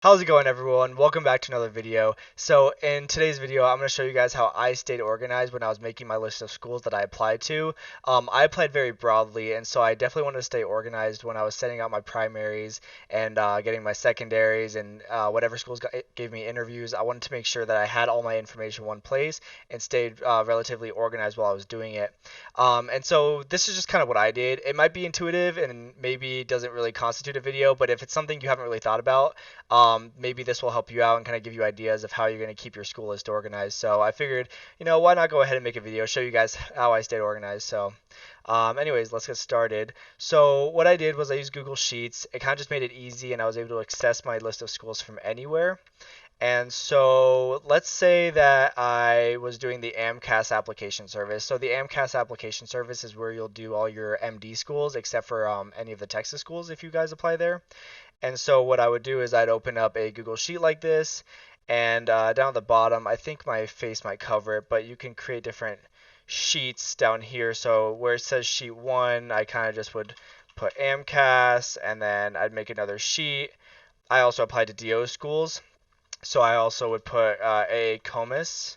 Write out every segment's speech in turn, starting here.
How's it going, everyone? Welcome back to another video. So in today's video, I'm going to show you guys how I stayed organized when I was making my list of schools that I applied to. I applied very broadly, and so I definitely wanted to stay organized when I was setting out my primaries and getting my secondaries and whatever schools gave me interviews. I wanted to make sure that I had all my information in one place and stayed relatively organized while I was doing it. And so this is just kind of what I did. It might be intuitive and maybe doesn't really constitute a video, but if it's something you haven't really thought about, maybe this will help you out and kind of give you ideas of how you're going to keep your school list organized. So I figured, why not go ahead and make a video, show you guys how I stayed organized. So, anyways, let's get started. So what I did was I used Google Sheets. It kind of just made it easy, and I was able to access my list of schools from anywhere. And so let's say that I was doing the AMCAS application service. So the AMCAS application service is where you'll do all your MD schools, except for any of the Texas schools if you guys apply there. And so what I would do is I'd open up a Google Sheet like this, and down at the bottom, I think my face might cover it, but you can create different sheets down here. So where it says sheet 1, I kind of just would put AMCAS, and then I'd make another sheet. I also applied to DO schools, so I also would put a COMIS.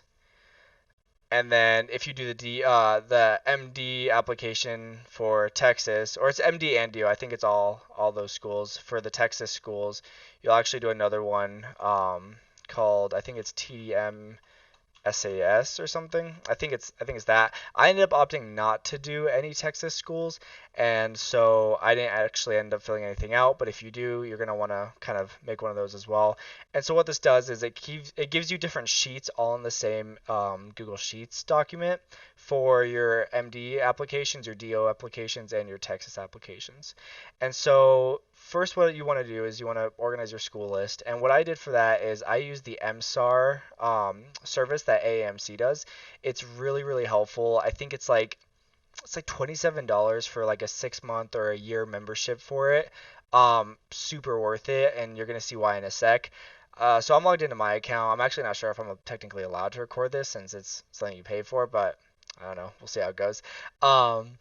And then if you do the MD application for Texas, or it's MD and DO, I think it's all those schools. For the Texas schools, you'll actually do another one called, I think it's TDM SAS or something. I think it's that. I ended up opting not to do any Texas schools, and so I didn't actually end up filling anything out. But if you do, you're gonna want to kind of make one of those as well. And so what this does is it gives you different sheets all in the same Google Sheets document for your MD applications, your DO applications, and your Texas applications. And so first, what you want to do is you want to organize your school list. And what I did for that is I used the MSAR service that AAMC does. It's really, really helpful. I think it's like $27 for like a 6 month or a year membership for it. Super worth it, and you're gonna see why in a sec. So I'm logged into my account. I'm actually not sure if I'm technically allowed to record this since it's something you pay for, but I don't know. We'll see how it goes. Um,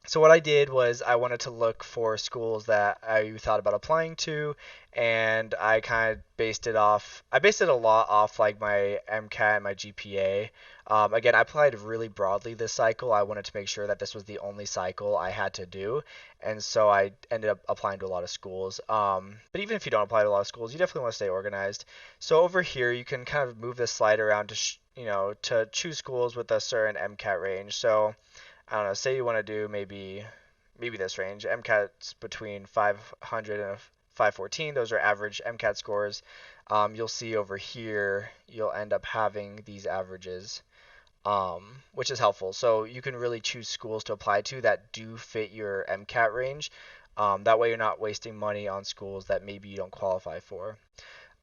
so what I did was I wanted to look for schools that I thought about applying to, and I kind of based it off. I based it a lot off like my MCAT and my GPA. Again, I applied really broadly this cycle. I wanted to make sure that this was the only cycle I had to do, and so I ended up applying to a lot of schools. But even if you don't apply to a lot of schools, you definitely want to stay organized. So over here, you can kind of move this slide around to to choose schools with a certain MCAT range. So I don't know, say you want to do maybe this range. MCAT's between 500 and 514. Those are average MCAT scores. You'll see over here, you'll end up having these averages, which is helpful. So you can really choose schools to apply to that do fit your MCAT range. That way you're not wasting money on schools that maybe you don't qualify for.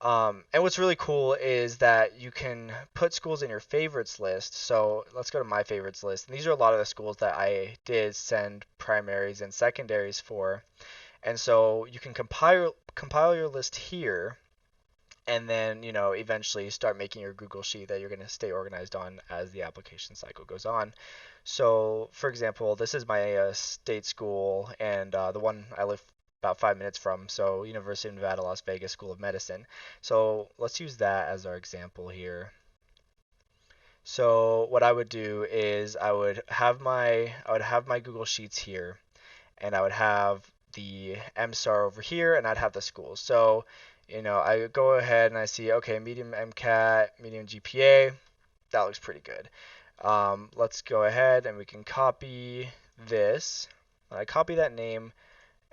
And what's really cool is that you can put schools in your favorites list. So let's go to my favorites list. And these are a lot of the schools that I did send primaries and secondaries for. And so you can compile your list here, and then eventually start making your Google sheet that you're going to stay organized on as the application cycle goes on. So for example, this is my state school, and the one I live about 5 minutes from, so University of Nevada, Las Vegas School of Medicine. So let's use that as our example here. So what I would do is I would have my Google Sheets here, and I would have the MSAR over here, and I'd have the schools. So I go ahead and I see, okay, medium MCAT, medium GPA, that looks pretty good. Let's go ahead and we can copy this. I copy that name,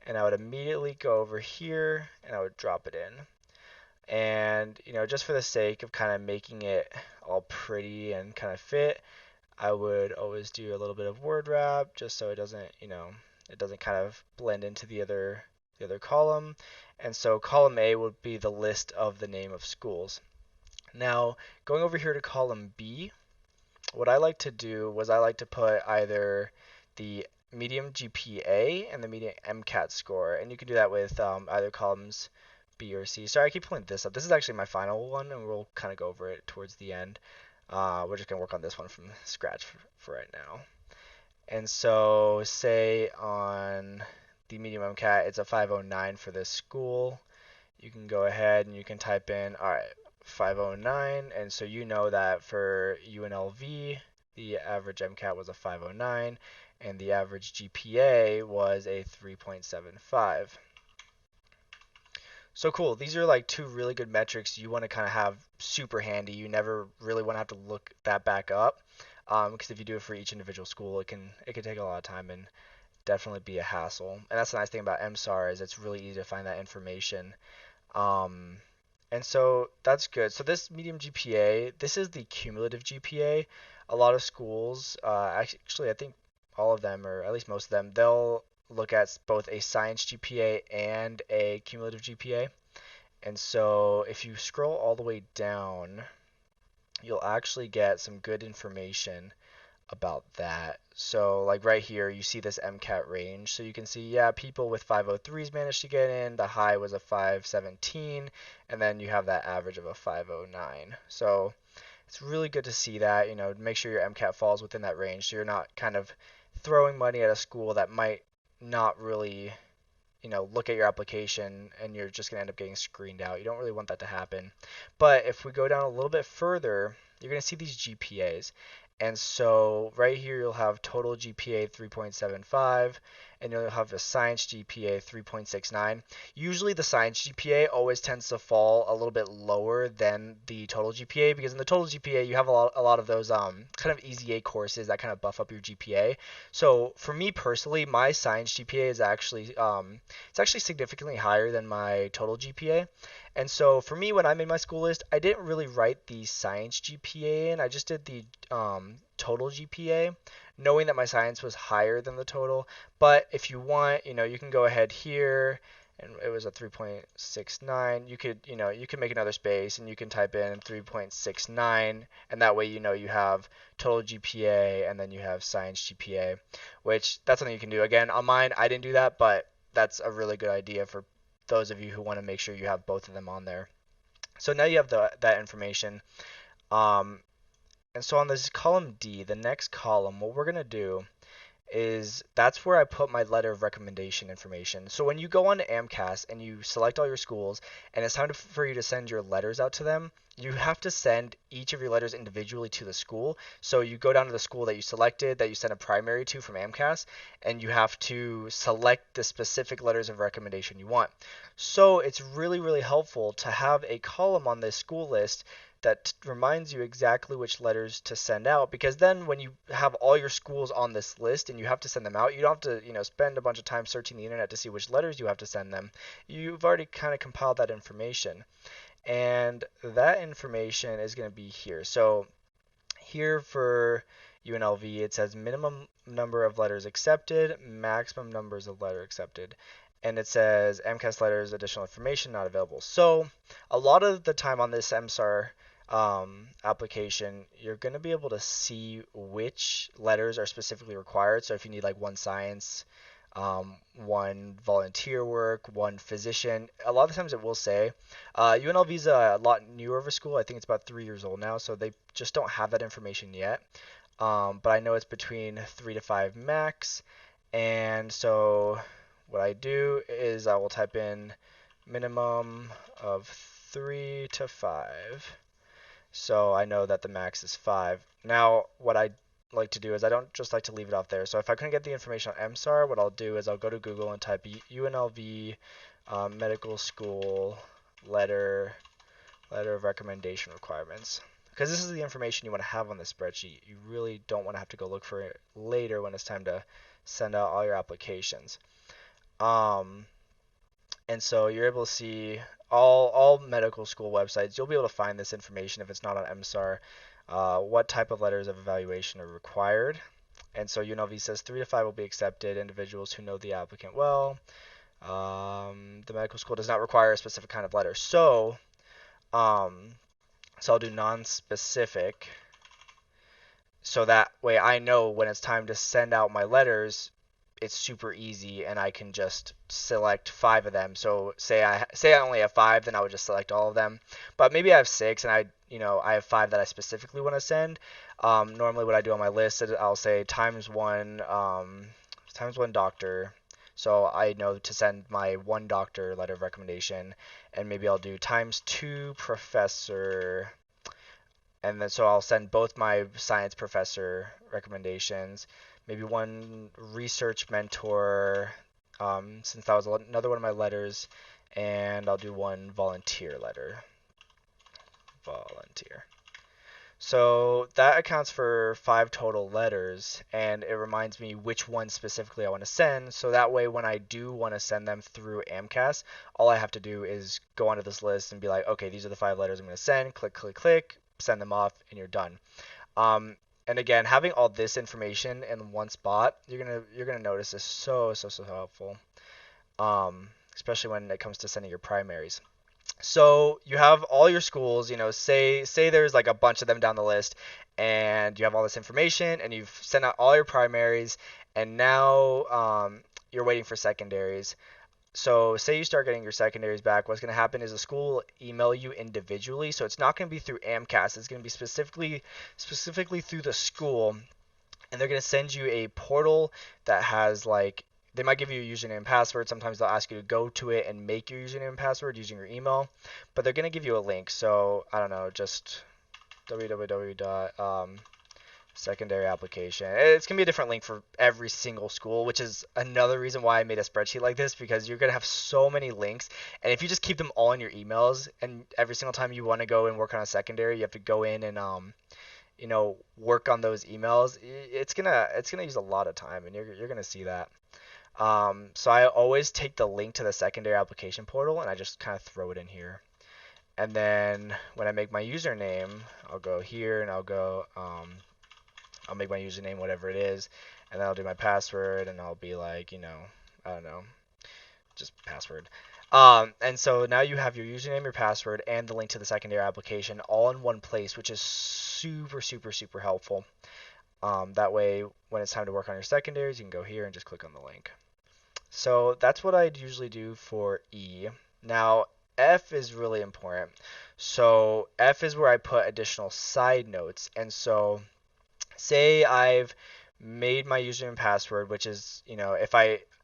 and I would immediately go over here and I would drop it in. And just for the sake of kind of making it all pretty and kind of fit, I would always do a little bit of word wrap just so it doesn't kind of blend into the other column. And so column A would be the list of the name of schools. Now, going over here to column B, what I like to do was I like to put either the medium GPA and the medium MCAT score, and you can do that with either columns B or C. Sorry, I keep pulling this up. This is actually my final one, and we'll kind of go over it towards the end. We're just going to work on this one from scratch for right now. And so say on the medium MCAT, it's a 509 for this school. you can go ahead and you can type in, all right, 509, and so you know that for UNLV, the average MCAT was a 509, and the average GPA was a 3.75. So cool. These are like two really good metrics you want to kind of have super handy. You never really want to have to look that back up, because if you do it for each individual school, it can take a lot of time and definitely be a hassle. And that's the nice thing about MSAR is it's really easy to find that information. Um, and so that's good. So this medium GPA, this is the cumulative GPA. A lot of schools, actually, I think all of them, or at least most of them, they'll look at both a science GPA and a cumulative GPA. And so if you scroll all the way down, you'll actually get some good information about that. So like right here, you see this MCAT range. So you can see, yeah, people with 503s managed to get in. The high was a 517, and then you have that average of a 509. So it's really good to see that, make sure your MCAT falls within that range so you're not kind of throwing money at a school that might not really, look at your application and you're just going to end up getting screened out. You don't really want that to happen. But if we go down a little bit further, you're going to see these GPAs. And so right here you'll have total GPA 3.75 and you'll have a science GPA 3.69. Usually the science GPA always tends to fall a little bit lower than the total GPA because in the total GPA you have a lot of those kind of easy A courses that kind of buff up your GPA. So for me personally, my science GPA is actually it's actually significantly higher than my total GPA. And so for me, when I made my school list, I didn't really write the science GPA in. I just did the total GPA, knowing that my science was higher than the total. But if you want, you can go ahead here, and it was a 3.69. You could make another space, and you can type in 3.69, and that way you have total GPA, and then you have science GPA, which that's something you can do. Again, on mine, I didn't do that, but that's a really good idea for those of you who want to make sure you have both of them on there. So now you have that information. Um, and so on this column D, the next column, what we're going to do is that's where I put my letter of recommendation information. So when you go on to AMCAS and you select all your schools and it's time for you to send your letters out to them, you have to send each of your letters individually to the school. So you go down to the school that you selected, that you sent a primary to from AMCAS, and you have to select the specific letters of recommendation you want. So it's really, really helpful to have a column on this school list that reminds you exactly which letters to send out, because then when you have all your schools on this list and you have to send them out, you don't have to spend a bunch of time searching the internet to see which letters you have to send them. You've already kind of compiled that information, and that information is going to be here. So here for UNLV, it says minimum number of letters accepted, maximum numbers of letter accepted, and it says MCAS letters, additional information not available. So a lot of the time on this MSAR application, you're going to be able to see which letters are specifically required. So if you need like one science, one volunteer work, one physician, a lot of times it will say. UNLV is a lot newer of a school. I think it's about 3 years old now, so they just don't have that information yet. But I know it's between 3 to 5 max. And so what I do is I will type in minimum of 3 to 5. So I know that the max is 5. Now, what I like to do is I don't just like to leave it off there. So if I couldn't get the information on MSAR, what I'll do is I'll go to Google and type UNLV medical school letter of recommendation requirements. Because this is the information you want to have on the spreadsheet. You really don't want to have to go look for it later when it's time to send out all your applications. And so you're able to see all medical school websites. You'll be able to find this information if it's not on MSAR, what type of letters of evaluation are required. And so UNLV says 3 to 5 will be accepted. Individuals who know the applicant well. The medical school does not require a specific kind of letter. So I'll do non-specific. So that way I know when it's time to send out my letters, it's super easy and I can just select 5 of them. So say I only have 5, then I would just select all of them. But maybe I have 6 and I have 5 that I specifically want to send. Normally what I do on my list is I'll say times one doctor. So I know to send my one doctor letter of recommendation, and maybe I'll do times two professor, and then so I'll send both my science professor recommendations, maybe one research mentor, since that was another one of my letters, and I'll do one volunteer letter. Volunteer. So that accounts for 5 total letters, and it reminds me which one specifically I want to send. So that way, when I do want to send them through AMCAS, all I have to do is go onto this list and be like, okay, these are the 5 letters I'm going to send. Click, click, click, send them off, and you're done. Um, and again, having all this information in one spot, you're gonna notice is so helpful. Especially when it comes to sending your primaries. So you have all your schools, say there's like a bunch of them down the list, and you have all this information, and you've sent out all your primaries, and now you're waiting for secondaries. So say you start getting your secondaries back, what's going to happen is the school will email you individually. So it's not going to be through AMCAS. It's going to be specifically through the school, and they're going to send you a portal that has like they might give you a username and password. Sometimes they'll ask you to go to it and make your username and password using your email, but they're going to give you a link. So I don't know, just www. Secondary application. It's going to be a different link for every single school, which is another reason why I made a spreadsheet like this, because you're going to have so many links. And if you just keep them all in your emails, and every single time you want to go and work on a secondary, you have to go in and work on those emails, it's gonna use a lot of time, and you're gonna see that. So I always take the link to the secondary application portal and I just kind of throw it in here. And then when I make my username, I'll go here and I'll make my username whatever it is, and then I'll do my password, and I'll be like, I don't know, just password. And so now you have your username, your password, and the link to the secondary application all in one place, which is super helpful. That way, when it's time to work on your secondaries, you can go here and just click on the link. So that's what I'd usually do for E. Now, F is really important. So F is where I put additional side notes. And so say I've made my username and password, which is,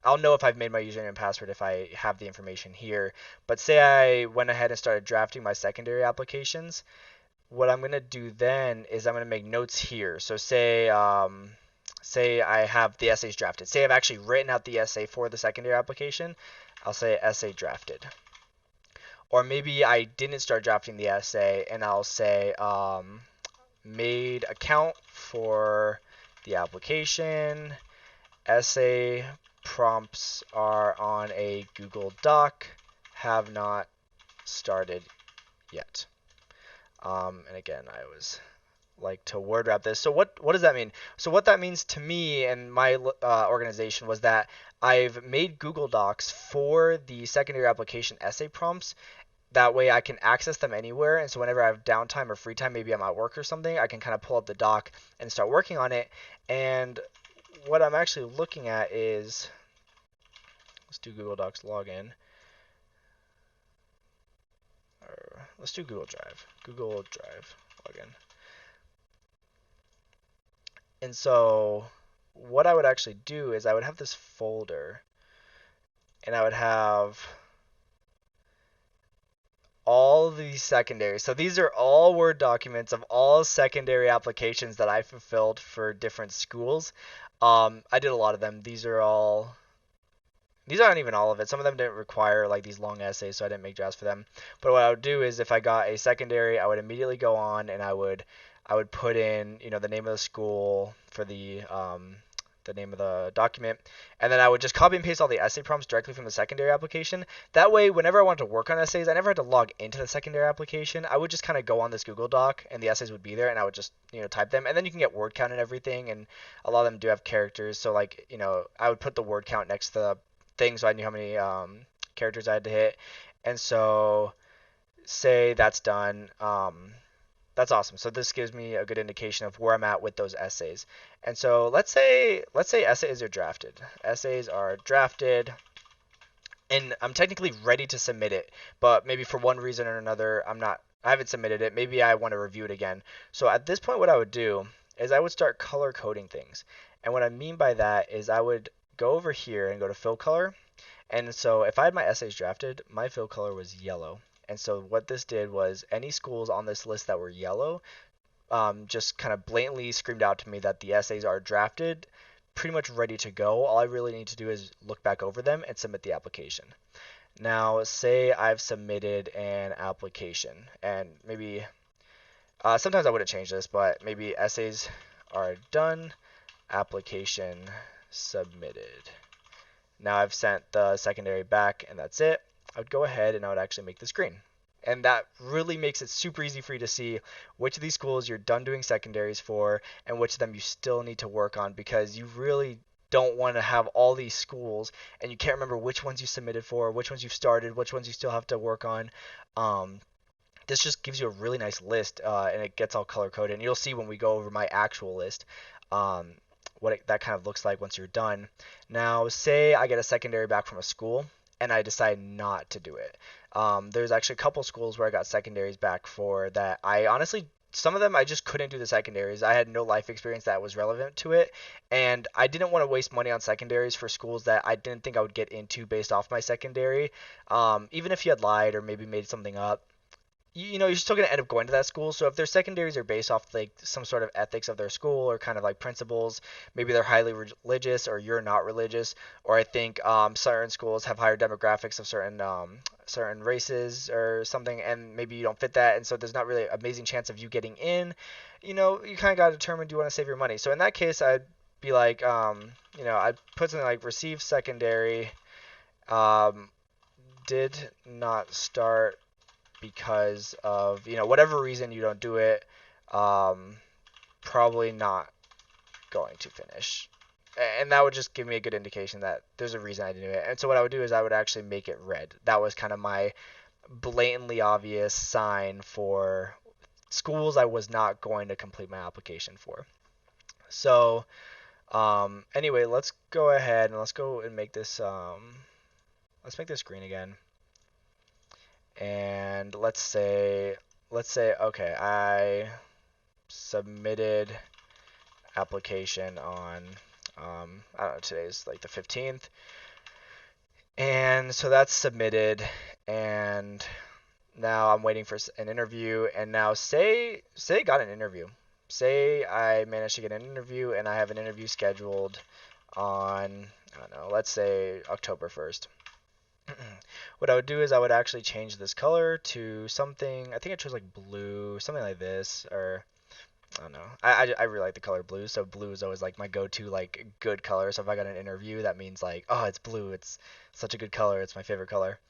I'll know if I've made my username and password if I have the information here. But say I went ahead and started drafting my secondary applications. What I'm going to do then is I'm going to make notes here. So say I have the essays drafted. Say I've actually written out the essay for the secondary application. I'll say essay drafted. Or maybe I didn't start drafting the essay, and I'll say made account for the application. Essay prompts are on a Google Doc. Have not started yet. And again, I always like to word wrap this. So what does that mean? So what that means to me and my organization was that I've made Google Docs for the secondary application essay prompts. That way I can access them anywhere, and so whenever I have downtime or free time, maybe I'm at work or something, I can kind of pull up the doc and start working on it. And what I'm actually looking at is, let's do Google Docs login. Or let's do Google Drive. Google Drive login. And so what I would actually do is I would have this folder, and I would have all these secondaries. So these are all Word documents of all secondary applications that I fulfilled for different schools. I did a lot of them. These aren't even all of it. Some of them didn't require like these long essays, so I didn't make drafts for them. But what I would do is if I got a secondary, I would immediately go on and I would put in, the name of the school for the name of the document, and then I would just copy and paste all the essay prompts directly from the secondary application. That way, whenever I wanted to work on essays, I never had to log into the secondary application. I would just kind of go on this Google Doc, and the essays would be there, and I would just, type them. And then you can get word count and everything, and a lot of them do have characters. So, like, I would put the word count next to the thing so I knew how many characters I had to hit. And so, say that's done. That's awesome. So this gives me a good indication of where I'm at with those essays. And so let's say essays are drafted. Essays are drafted, and I'm technically ready to submit it, but maybe for one reason or another, I haven't submitted it. Maybe I want to review it again. So at this point, what I would do is I would start color coding things. And what I mean by that is I would go over here and go to fill color. And so if I had my essays drafted, my fill color was yellow. And so what this did was any schools on this list that were yellow just kind of blatantly screamed out to me that the essays are drafted, pretty much ready to go. All I really need to do is look back over them and submit the application. Now, say I've submitted an application, and maybe sometimes I wouldn't change this, but maybe essays are done, application submitted. Now I've sent the secondary back, and that's it. I would go ahead and I would actually make this green. And that really makes it super easy for you to see which of these schools you're done doing secondaries for and which of them you still need to work on, because you really don't want to have all these schools and you can't remember which ones you submitted for, which ones you've started, which ones you still have to work on. This just gives you a really nice list, and it gets all color coded. And you'll see when we go over my actual list that kind of looks like once you're done. Now, say I get a secondary back from a school and I decide not to do it. There's actually a couple schools where I got secondaries back for that. I honestly, some of them I just couldn't do the secondaries. I had no life experience that was relevant to it, and I didn't want to waste money on secondaries for schools that I didn't think I would get into based off my secondary. Even if you had lied or maybe made something up, you're still going to end up going to that school. So if their secondaries are based off like some sort of ethics of their school or kind of like principles, maybe they're highly religious or you're not religious, or I think certain schools have higher demographics of certain races or something, and maybe you don't fit that, and so there's not really an amazing chance of you getting in. You kind of got to determine, do you want to save your money? So in that case, I'd be like, I'd put something like receive secondary, did not start because of whatever reason you don't do it, probably not going to finish. And that would just give me a good indication that there's a reason I didn't do it. And so what I would do is I would actually make it red. That was kind of my blatantly obvious sign for schools I was not going to complete my application for. So anyway, let's go ahead and let's go and make this let's make this green again. And let's say okay, I submitted application on I don't know, today's like the 15th, and so that's submitted, and now I'm waiting for an interview. And now say I got an interview, say I managed to get an interview, and I have an interview scheduled on, I don't know, let's say October 1st. What I would do is I would actually change this color to something, I think I chose like blue, something like this, or I don't know. I really like the color blue, so blue is always like my go-to like good color. So if I got an interview, that means like, oh, it's blue. It's such a good color. It's my favorite color.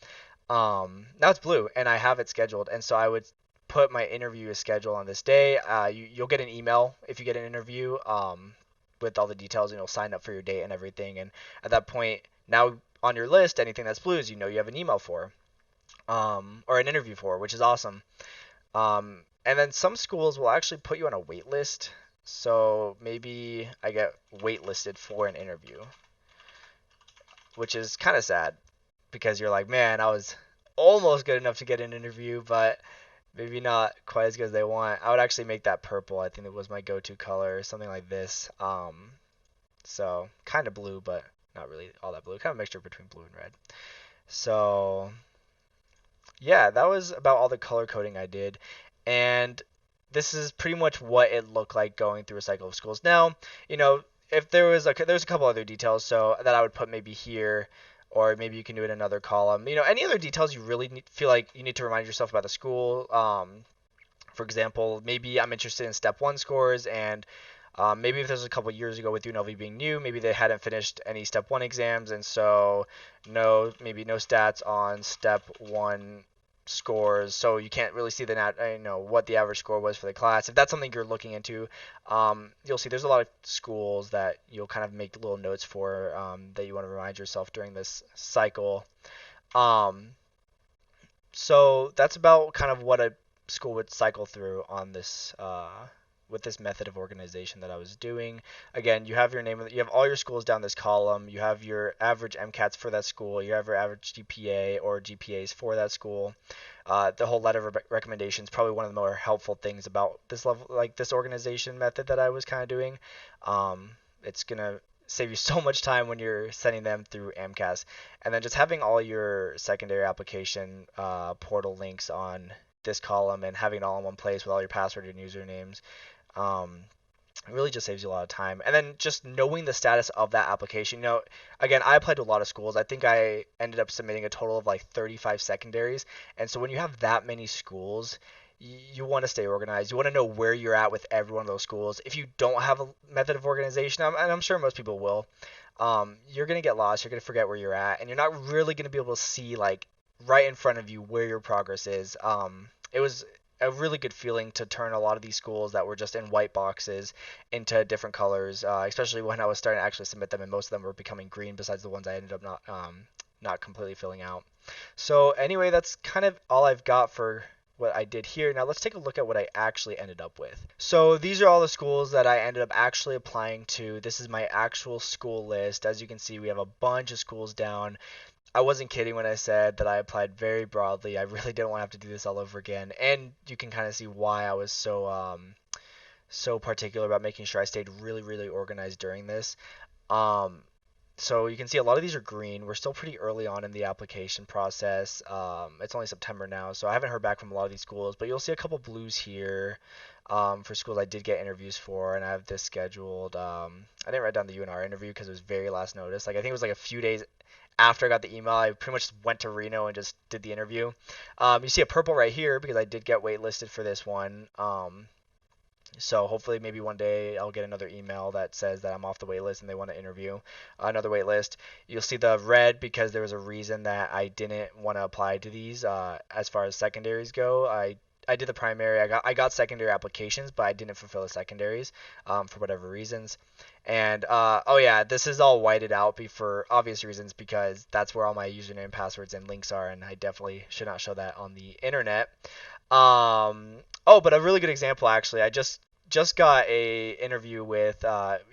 Now it's blue, and I have it scheduled, and so I would put my interview schedule on this day. You'll get an email if you get an interview, with all the details, and you'll sign up for your date and everything. And at that point, now on your list, anything that's blue is you have an email for, or an interview for, which is awesome. And then some schools will actually put you on a wait list. So maybe I get waitlisted for an interview, which is kind of sad because you're like, man, I was almost good enough to get an interview, but maybe not quite as good as they want. I would actually make that purple. I think it was my go-to color, something like this. So kind of blue, but not really all that blue. Kind of a mixture between blue and red. So yeah, that was about all the color coding I did. And this is pretty much what it looked like going through a cycle of schools. Now, if there's a couple other details so that I would put maybe here, or maybe you can do it in another column. Any other details you really feel like you need to remind yourself about the school. For example, maybe I'm interested in step 1 scores, and maybe if there's a couple years ago with UNLV being new, maybe they hadn't finished any step 1 exams, and so maybe no stats on step 1 scores, so you can't really see what the average score was for the class. If that's something you're looking into, you'll see there's a lot of schools that you'll kind of make little notes for, that you want to remind yourself during this cycle. So that's about kind of what a school would cycle through on this with this method of organization that I was doing. Again, you have your name, you have all your schools down this column, you have your average MCATs for that school, you have your average GPA or GPAs for that school. The whole letter of recommendation is probably one of the more helpful things about this level, like this organization method that I was kind of doing. It's gonna save you so much time when you're sending them through AMCAS. And then just having all your secondary application portal links on this column and having it all in one place with all your password and usernames. Um, it really just saves you a lot of time. And then just knowing the status of that application. Again, I applied to a lot of schools. I think I ended up submitting a total of like 35 secondaries. And so when you have that many schools, you want to stay organized. You want to know where you're at with every one of those schools. If you don't have a method of organization, and I'm sure most people will, you're going to get lost. You're going to forget where you're at. And you're not really going to be able to see like right in front of you where your progress is. It was a really good feeling to turn a lot of these schools that were just in white boxes into different colors, especially when I was starting to actually submit them, and most of them were becoming green besides the ones I ended up not completely filling out. So anyway, that's kind of all I've got for what I did here. Now let's take a look at what I actually ended up with. So these are all the schools that I ended up actually applying to. This is my actual school list. As you can see, we have a bunch of schools down. I wasn't kidding when I said that I applied very broadly. I really didn't want to have to do this all over again, and you can kind of see why I was so particular about making sure I stayed really really organized during this. Um, so you can see a lot of these are green. We're still pretty early on in the application process. It's only September now, so I haven't heard back from a lot of these schools, but you'll see a couple blues here for schools I did get interviews for, and I have this scheduled. I didn't write down the UNR interview because it was very last notice. Like I think it was like a few days after I got the email. I pretty much went to Reno and just did the interview. You see a purple right here because I did get waitlisted for this one. So hopefully maybe one day I'll get another email that says that I'm off the wait list and they want to interview another wait list. You'll see the red because there was a reason that I didn't want to apply to these. As far as secondaries go, I did the primary. I got secondary applications, but I didn't fulfill the secondaries for whatever reasons. And oh yeah, this is all whited out for obvious reasons because that's where all my username, passwords, and links are, and I definitely should not show that on the internet. Oh, but a really good example actually. I just got a interview with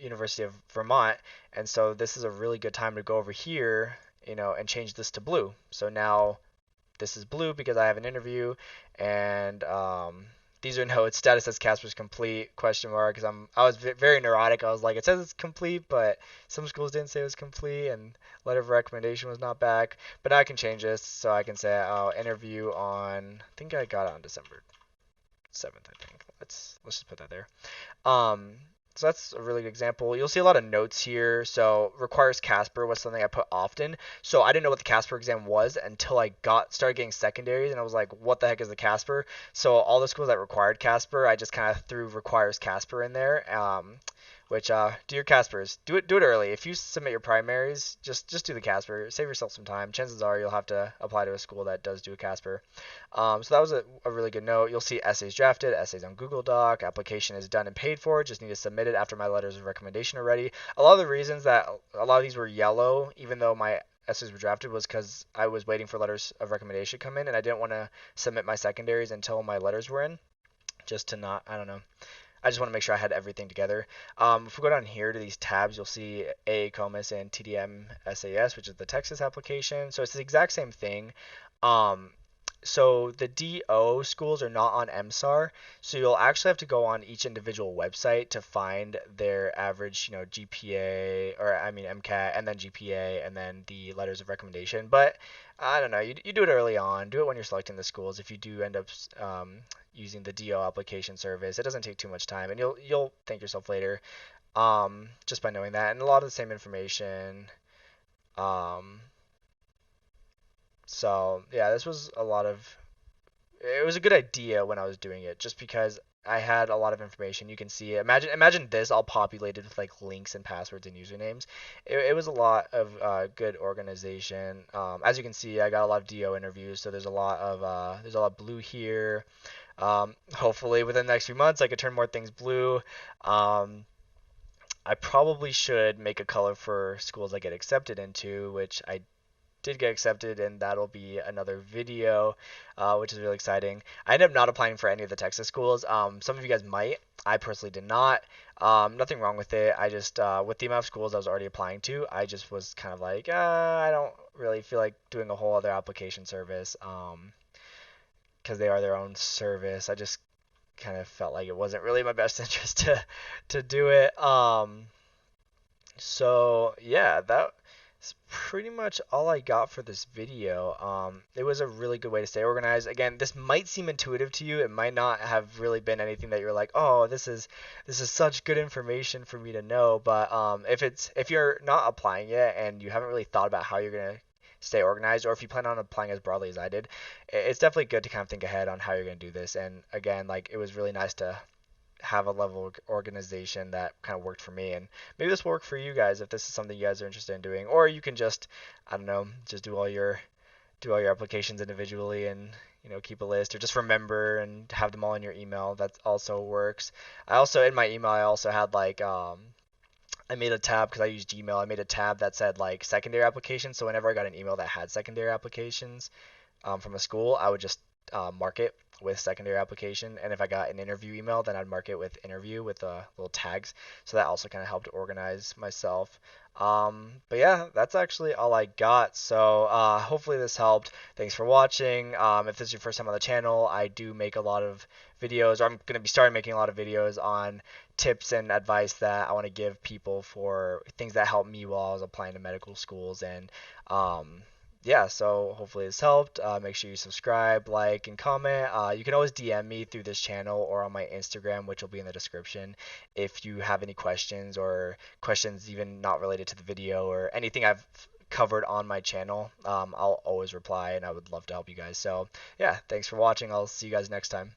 University of Vermont, and so this is a really good time to go over here, and change this to blue. So now this is blue because I have an interview, and these are no, its status says Casper's complete question mark because I was very neurotic. I was like, it says it's complete, but some schools didn't say it was complete, and letter of recommendation was not back. But now I can change this, so I can say I'll interview on. I think I got it on December 7th. I think let's just put that there. Um, so that's a really good example. You'll see a lot of notes here. So requires Casper was something I put often. So I didn't know what the Casper exam was until I started getting secondaries, and I was like, what the heck is the Casper? So all the schools that required Casper, I just kind of threw requires Casper in there. Which do your Caspers. Do it early. If you submit your primaries, just do the Casper. Save yourself some time. Chances are you'll have to apply to a school that does do a Casper. So that was a really good note. You'll see essays drafted, essays on Google Doc, application is done and paid for. Just need to submit it after my letters of recommendation are ready. A lot of the reasons that a lot of these were yellow, even though my essays were drafted, was because I was waiting for letters of recommendation to come in, and I didn't want to submit my secondaries until my letters were in, just to not, I don't know. I just want to make sure I had everything together. If we go down here to these tabs, you'll see AACOMAS and TDM SAS, which is the Texas application. So it's the exact same thing. Um, so the DO schools are not on MSAR, so you'll actually have to go on each individual website to find their average, GPA, or I mean MCAT, and then GPA, and then the letters of recommendation. But I don't know, you do it early on. Do it when you're selecting the schools. If you do end up using the DO application service, it doesn't take too much time, and you'll thank yourself later, just by knowing that, and a lot of the same information. Um, so yeah, this was a lot of it was a good idea when I was doing it, just because I had a lot of information. You can see it. Imagine this all populated with like links and passwords and usernames. It was a lot of good organization. As you can see, I got a lot of DO interviews, so there's a lot of blue here. Hopefully within the next few months I could turn more things blue. I probably should make a color for schools I get accepted into, which I did get accepted, and that'll be another video, which is really exciting. I ended up not applying for any of the Texas schools. Some of you guys might. I personally did not. Nothing wrong with it. I just, with the amount of schools I was already applying to, I just was kind of like, I don't really feel like doing a whole other application service, because they are their own service. I just kind of felt like it wasn't really my best interest to do it. So yeah, that's pretty much all I got for this video. It was a really good way to stay organized. Again, this might seem intuitive to you. It might not have really been anything that you're like, oh, this is such good information for me to know. But if you're not applying yet and you haven't really thought about how you're gonna stay organized, or if you plan on applying as broadly as I did, it's definitely good to kind of think ahead on how you're gonna do this. And again, like it was really nice to have a level of organization that kind of worked for me, and maybe this will work for you guys if this is something you guys are interested in doing. Or you can just, I don't know, just do all your applications individually and keep a list, or just remember and have them all in your email. That also works. I also, in my email, I also had like I made a tab because I use Gmail. I made a tab that said like secondary applications, so whenever I got an email that had secondary applications from a school, I would just mark it with secondary application. And if I got an interview email, then I'd mark it with interview with little tags. So that also kind of helped organize myself. But yeah, that's actually all I got. So hopefully this helped. Thanks for watching. If this is your first time on the channel, I do make a lot of videos, or I'm going to be starting making a lot of videos on tips and advice that I want to give people for things that helped me while I was applying to medical schools. And yeah, so hopefully this helped. Make sure you subscribe, like, and comment. You can always DM me through this channel or on my Instagram, which will be in the description, if you have any questions, or questions even not related to the video or anything I've covered on my channel. I'll always reply, and I would love to help you guys. So yeah, thanks for watching. I'll see you guys next time.